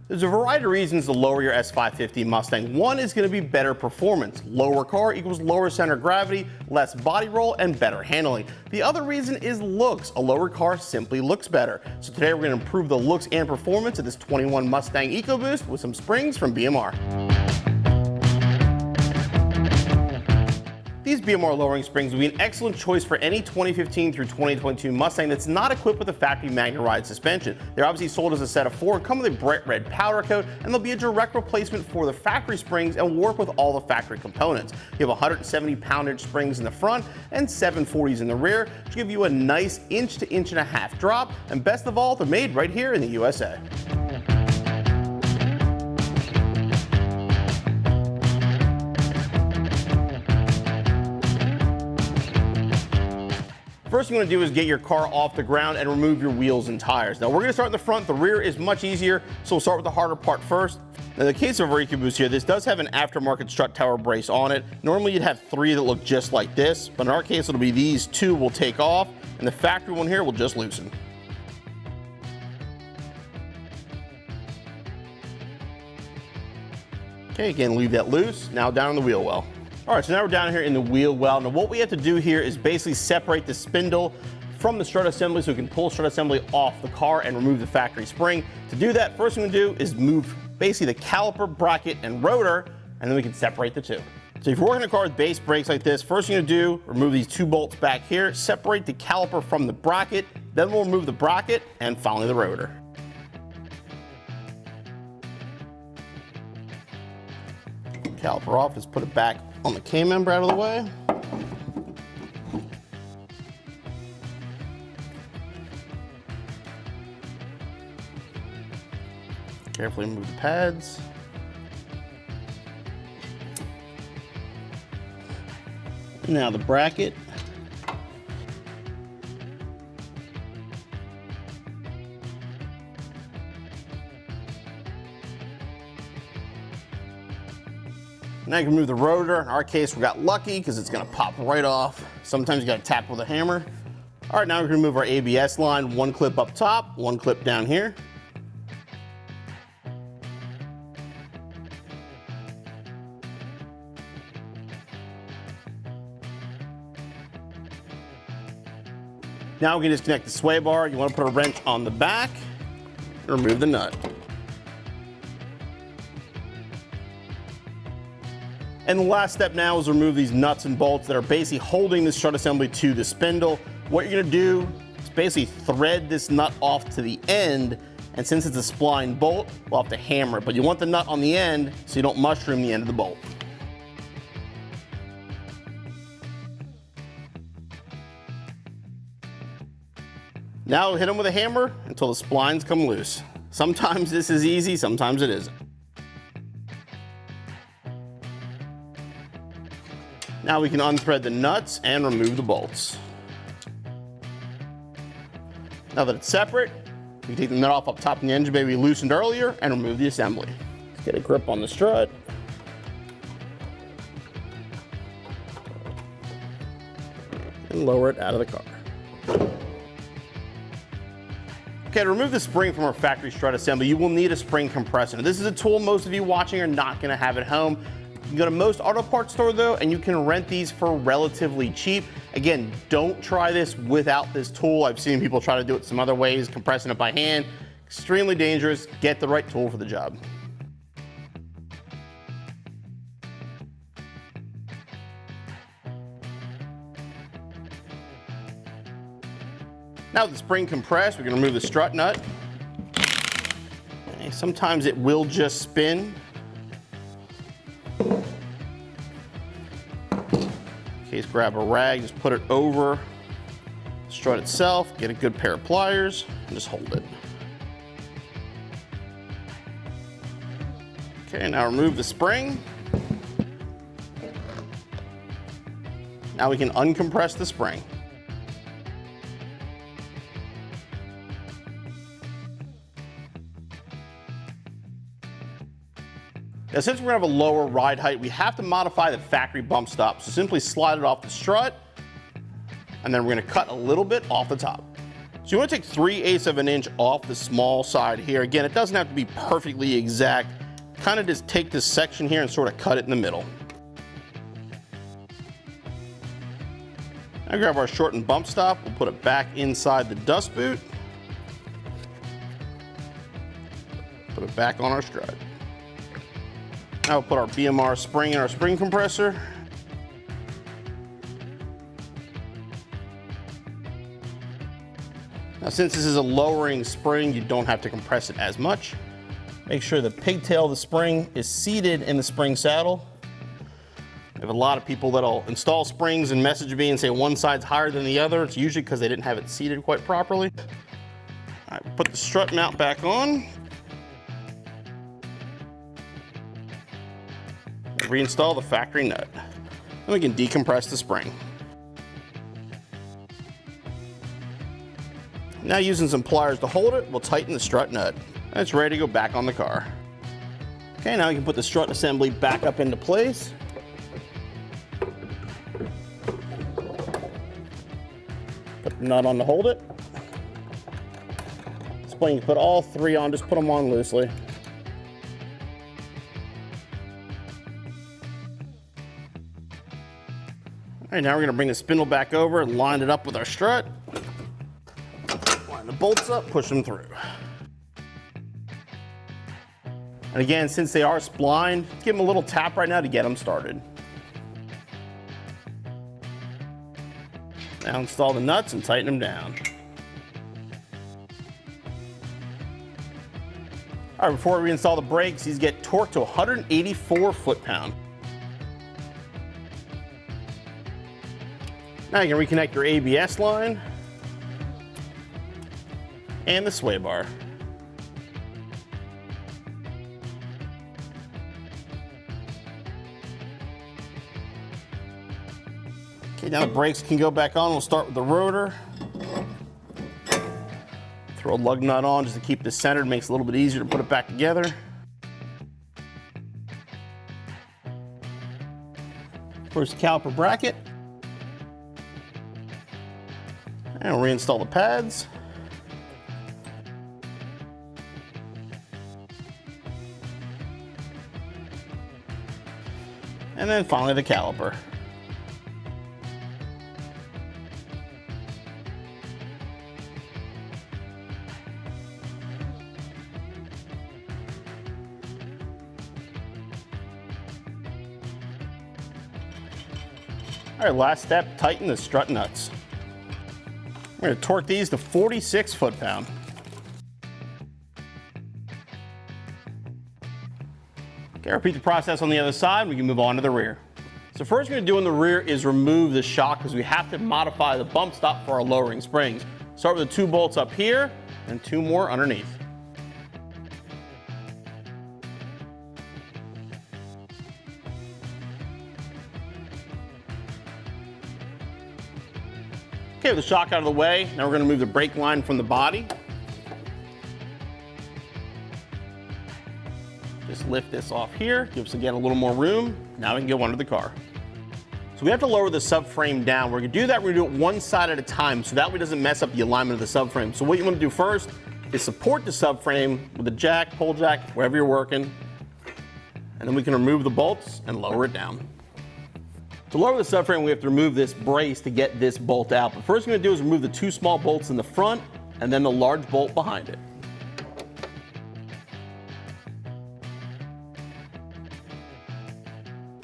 There's a variety of reasons to lower your S550 Mustang. One is going to be better performance. Lower car equals lower center of gravity, less body roll, and better handling. The other reason is looks. A lower car simply looks better. So today we're going to improve the looks and performance of this 21 Mustang Ecoboost with some springs from BMR. These BMR lowering springs will be an excellent choice for any 2015 through 2022 Mustang that's not equipped with a factory Magna Ride suspension. They're obviously sold as a set of 4 and come with a bright red powder coat, and they'll be a direct replacement for the factory springs and work with all the factory components. You have 170 pound-inch springs in the front and 740s in the rear, which give you a nice inch to inch and a half drop, and best of all, they're made right here in the USA. First thing you want to do is get your car off the ground and remove your wheels and tires. Now we're going to start in the front. The rear is much easier, so we'll start with the harder part first. Now in the case of our Ecoboost here, this does have an aftermarket strut tower brace on it. Normally you'd have 3 that look just like this, but in our case it'll be these 2 will take off, and the factory one here will just loosen. Okay, again, leave that loose. Now down on the wheel well. All right, so now we're down here in the wheel well. Now what we have to do here is basically separate the spindle from the strut assembly so we can pull the strut assembly off the car and remove the factory spring. To do that, first thing we do is move basically the caliper, bracket, and rotor, and then we can separate the 2. So if you're working a car with base brakes like this, first thing you do, remove these 2 bolts back here, separate the caliper from the bracket, then we'll remove the bracket, and finally the rotor. Caliper off, just put it back on the K-member out of the way. Carefully remove the pads. Now the bracket. Now you can remove the rotor. In our case, we got lucky because it's going to pop right off. Sometimes you got to tap with a hammer. All right, now we're going to remove our ABS line. 1 clip up top, 1 clip down here. Now we can disconnect the sway bar. You want to put a wrench on the back and remove the nut. And the last step now is remove these nuts and bolts that are basically holding the strut assembly to the spindle. What you're gonna do is basically thread this nut off to the end, and since it's a spline bolt, we'll have to hammer it. But you want the nut on the end so you don't mushroom the end of the bolt. Now we'll hit them with a hammer until the splines come loose. Sometimes this is easy, sometimes it isn't. Now we can unthread the nuts and remove the bolts. Now that it's separate, we can take the nut off up top of the engine bay we loosened earlier and remove the assembly. Let's get a grip on the strut. And lower it out of the car. Okay, to remove the spring from our factory strut assembly, you will need a spring compressor. Now, this is a tool most of you watching are not going to have at home. You can go to most auto parts store though, and you can rent these for relatively cheap. Again, don't try this without this tool. I've seen people try to do it some other ways, compressing it by hand. Extremely dangerous. Get the right tool for the job. Now with the spring compressed, we're going to remove the strut nut. Okay, sometimes it will just spin. In case, grab a rag, just put it over the strut itself, get a good pair of pliers, and just hold it. Okay, now remove the spring. Now we can uncompress the spring. Now since we're gonna have a lower ride height, we have to modify the factory bump stop. So simply slide it off the strut, and then we're gonna cut a little bit off the top. So you want to take 3/8 of an inch off the small side here. Again, it doesn't have to be perfectly exact. Kind of just take this section here and sort of cut it in the middle. Now grab our shortened bump stop, we'll put it back inside the dust boot. Put it back on our strut. Now we'll put our BMR spring in our spring compressor. Now since this is a lowering spring, you don't have to compress it as much. Make sure the pigtail of the spring is seated in the spring saddle. We have a lot of people that'll install springs and message me and say one side's higher than the other. It's usually because they didn't have it seated quite properly. All right, put the strut mount back on. Reinstall the factory nut. Then we can decompress the spring. Now using some pliers to hold it, we'll tighten the strut nut. And it's ready to go back on the car. Okay, now we can put the strut assembly back up into place. Put the nut on to hold it. This point you can put all three on, just put them on loosely. All right, now we're gonna bring the spindle back over and line it up with our strut. Line the bolts up, push them through. And again, since they are splined, give them a little tap right now to get them started. Now install the nuts and tighten them down. All right, before we install the brakes, these get torqued to 184 foot-pound. Now you can reconnect your ABS line and the sway bar. Okay, now the brakes can go back on. We'll start with the rotor. Throw a lug nut on just to keep this centered. Makes it a little bit easier to put it back together. First caliper bracket. And we'll reinstall the pads. And then finally the caliper. All right, last step, tighten the strut nuts. We're gonna torque these to 46 foot-pound. Okay, repeat the process on the other side. We can move on to the rear. So first we're gonna do in the rear is remove the shock because we have to modify the bump stop for our lowering springs. Start with the 2 bolts up here and 2 more underneath. Okay, with the shock out of the way, now we're going to move the brake line from the body. Just lift this off here, gives us again a little more room. Now we can go under the car. So we have to lower the subframe down. We're going to do that, we're going to do it one side at a time so that way it doesn't mess up the alignment of the subframe. So what you want to do first is support the subframe with a jack, pole jack, wherever you're working. And then we can remove the bolts and lower it down. To lower the subframe, we have to remove this brace to get this bolt out. But first thing we're going to do is remove the 2 small bolts in the front and then the large bolt behind it.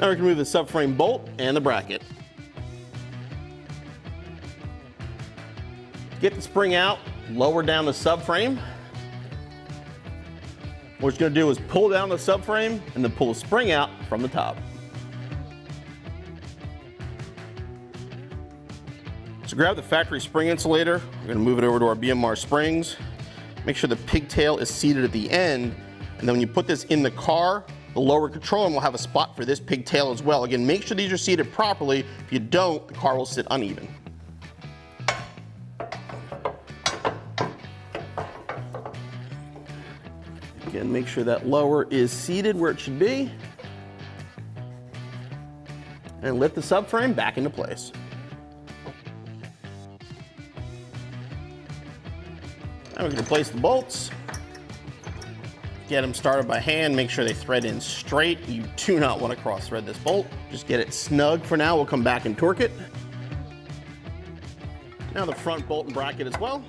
Now we can remove the subframe bolt and the bracket. Get the spring out, lower down the subframe. What you're going to do is pull down the subframe and then pull the spring out from the top. So grab the factory spring insulator. We're going to move it over to our BMR springs. Make sure the pigtail is seated at the end. And then when you put this in the car, the lower control arm will have a spot for this pigtail as well. Again, make sure these are seated properly. If you don't, the car will sit uneven. Again, make sure that lower is seated where it should be. And lift the subframe back into place. Now we're going to place the bolts. Get them started by hand, make sure they thread in straight. You do not want to cross thread this bolt. Just get it snug for now. We'll come back and torque it. Now the front bolt and bracket as well.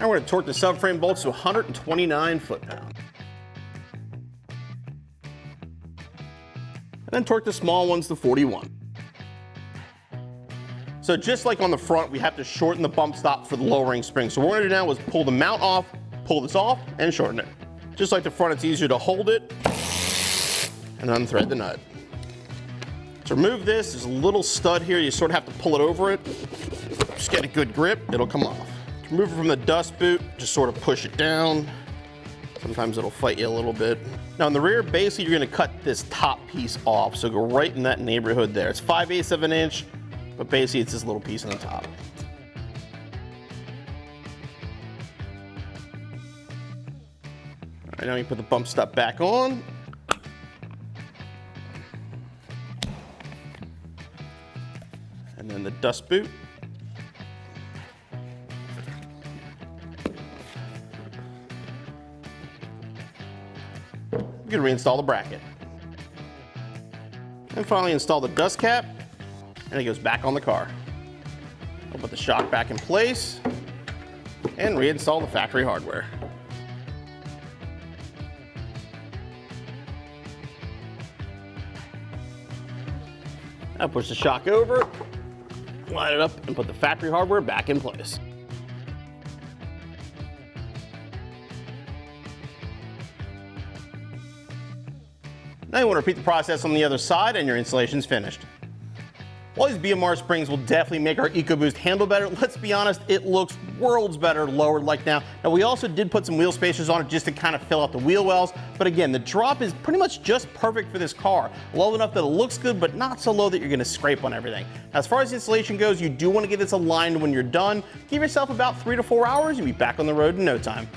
Now we're going to torque the subframe bolts to 129 foot-pounds. And then torque the small ones to 41. So just like on the front, we have to shorten the bump stop for the lowering spring. So what we're gonna do now is pull the mount off, pull this off, and shorten it. Just like the front, it's easier to hold it and unthread the nut. To remove this, there's a little stud here. You sort of have to pull it over it. Just get a good grip, it'll come off. To remove it from the dust boot, just sort of push it down. Sometimes it'll fight you a little bit. Now in the rear, basically you're gonna cut this top piece off. So go right in that neighborhood there. It's 5/8 of an inch. But basically it's this little piece on the top. All right, now you put the bump stop back on. And then the dust boot. We're gonna reinstall the bracket. And finally install the dust cap. And it goes back on the car. I'll put the shock back in place and reinstall the factory hardware. Now push the shock over, line it up, and put the factory hardware back in place. Now you want to repeat the process on the other side and your installation's finished. While these BMR springs will definitely make our Ecoboost handle better, let's be honest, it looks worlds better lowered like now. Now we also did put some wheel spacers on it just to kind of fill out the wheel wells, but again, the drop is pretty much just perfect for this car. Low enough that it looks good, but not so low that you're gonna scrape on everything. Now, as far as the installation goes, you do want to get this aligned when you're done. Give yourself about 3 to 4 hours, you'll be back on the road in no time.